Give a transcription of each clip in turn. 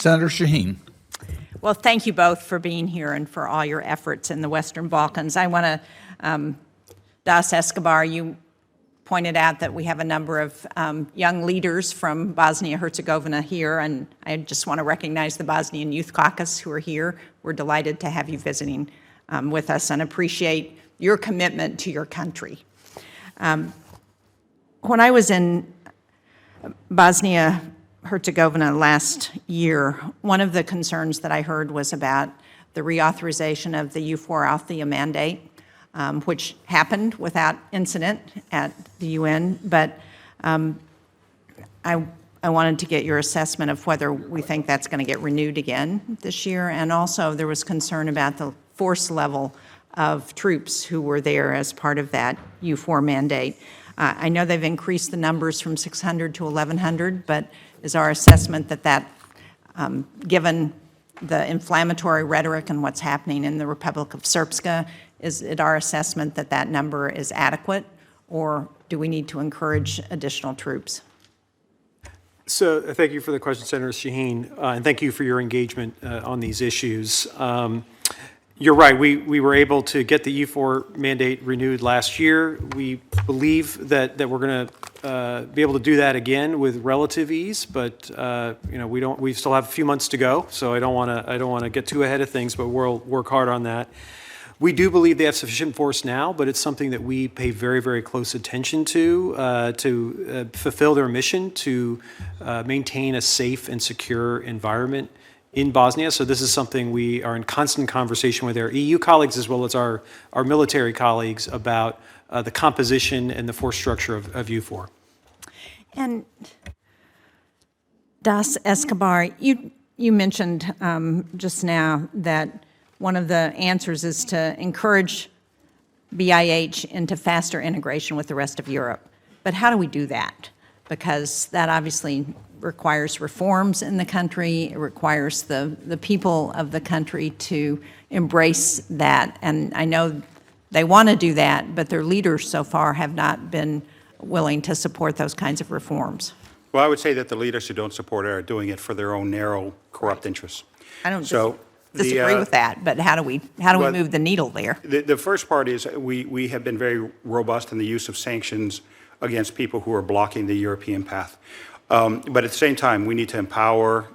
Senator Shaheen. Well, thank you both for being here and for all your efforts in the Western Balkans. I want to, Das Escobar, you pointed out that we have a number of young leaders from Bosnia-Herzegovina here, and I just want to recognize the Bosnian Youth Caucus who are here. We're delighted to have you visiting with us and appreciate your commitment to your country. When I was in Bosnia-Herzegovina last year, one of the concerns that I heard was about the reauthorization of the EUFOR Althea mandate, which happened without incident at the UN, but I wanted to get your assessment of whether we think that's going to get renewed again this year, and also there was concern about the force level of troops who were there as part of that EUFOR mandate. I know they've increased the numbers from 600 to 1,100, but is our assessment that given the inflammatory rhetoric and what's happening in the Republic of Srpska, is it our assessment that that number is adequate, or do we need to encourage additional troops? So thank you for the question, Senator Shaheen, and thank you for your engagement on these issues. You're right, we were able to get the EUFOR mandate renewed last year. We believe that we're going to be able to do that again with relative ease, but you know, we still have a few months to go, so I don't want to get too ahead of things, but we'll work hard on that. We do believe they have sufficient force now, but it's something that we pay very, very close attention to fulfill their mission to maintain a safe and secure environment in Bosnia. So this is something we are in constant conversation with our EU colleagues as well as our military colleagues about the composition and the force structure of EUFOR. And Das Escobar, you mentioned just now that one of the answers is to encourage BIH into faster integration with the rest of Europe. But how do we do that? Because that obviously requires reforms in the country, it requires the people of the country to embrace that. And I know they want to do that, but their leaders so far have not been willing to support those kinds of reforms. Well, I would say that the leaders who don't support it are doing it for their own narrow, corrupt interests. I don't disagree with that, but how do we move the needle there? The first part is we have been very robust in the use of sanctions against people who are blocking the European path. But at the same time, we need to empower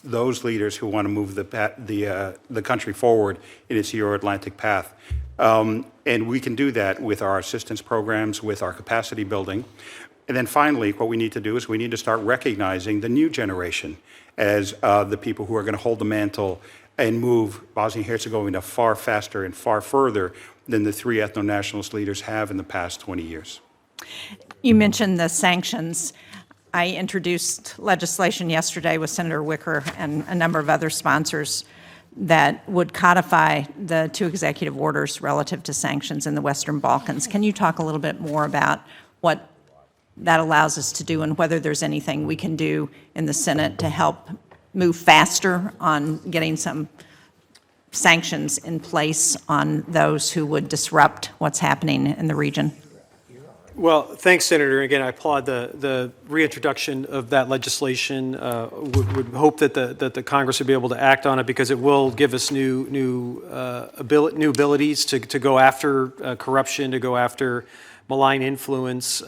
those leaders who want to move the country forward in its Euro-Atlantic path. And we can do that with our assistance programs, with our capacity building. And then finally, what we need to do is we need to start recognizing the new generation as the people who are going to hold the mantle and move Bosnia-Herzegovina far faster and far further than the three ethno-nationalist leaders have in the past 20 years. You mentioned the sanctions. I introduced legislation yesterday with Senator Wicker and a number of other sponsors that would codify the 2 executive orders relative to sanctions in the Western Balkans. Can you talk a little bit more about what that allows us to do and whether there's anything we can do in the Senate to help move faster on getting some sanctions in place on those who would disrupt what's happening in the region? Well, thanks, Senator. Again, I applaud the reintroduction of that legislation. Would hope that the Congress would be able to act on it because it will give us new abilities to go after corruption, to go after malign influence.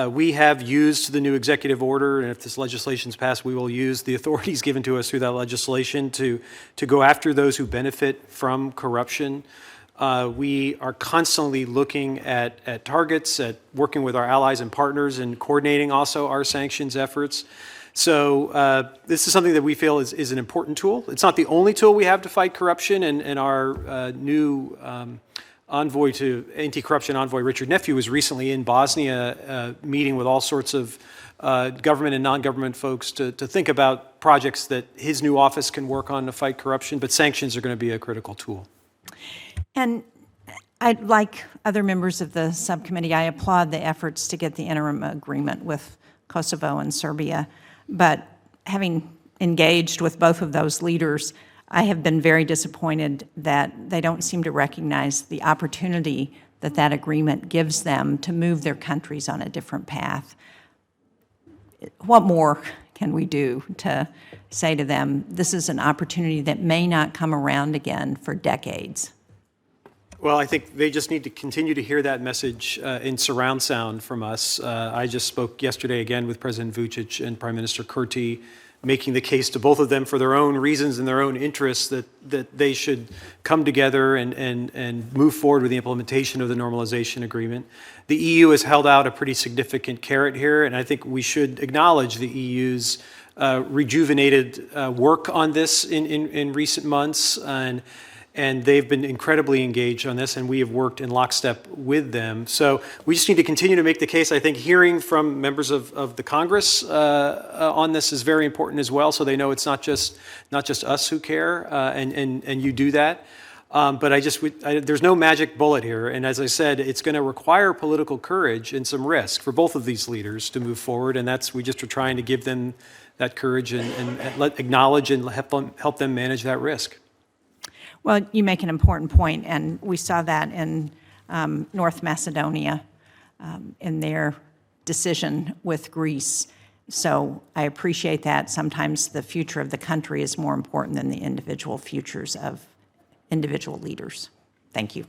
We have used the new executive order, and if this legislation is passed, we will use the authorities given to us through that legislation to go after those who benefit from corruption. We are constantly looking at targets, at working with our allies and partners, and coordinating also our sanctions efforts. So this is something that we feel is an important tool. It's not the only tool we have to fight corruption, and our new anti-corruption envoy, Richard Nephew, was recently in Bosnia meeting with all sorts of government and non-government folks to think about projects that his new office can work on to fight corruption, but sanctions are going to be a critical tool. And like other members of the subcommittee, I applaud the efforts to get the interim agreement with Kosovo and Serbia. But having engaged with both of those leaders, I have been very disappointed that they don't seem to recognize the opportunity that that agreement gives them to move their countries on a different path. What more can we do to say to them, this is an opportunity that may not come around again for decades? Well, I think they just need to continue to hear that message in surround sound from us. I just spoke yesterday again with President Vučić and Prime Minister Kurti, making the case to both of them for their own reasons and their own interests that they should come together and move forward with the implementation of the normalization agreement. The EU has held out a pretty significant carrot here, and I think we should acknowledge the EU's rejuvenated work on this in recent months, and they've been incredibly engaged on this, and we have worked in lockstep with them. So we just need to continue to make the case. I think hearing from members of the Congress on this is very important as well, so they know it's not just us who care, and you do that. But there's no magic bullet here, and as I said, it's going to require political courage and some risk for both of these leaders to move forward, and we just are trying to give them that courage and acknowledge and help them manage that risk. Well, you make an important point, and we saw that in North Macedonia in their decision with Greece. So I appreciate that. Sometimes the future of the country is more important than the individual futures of individual leaders. Thank you.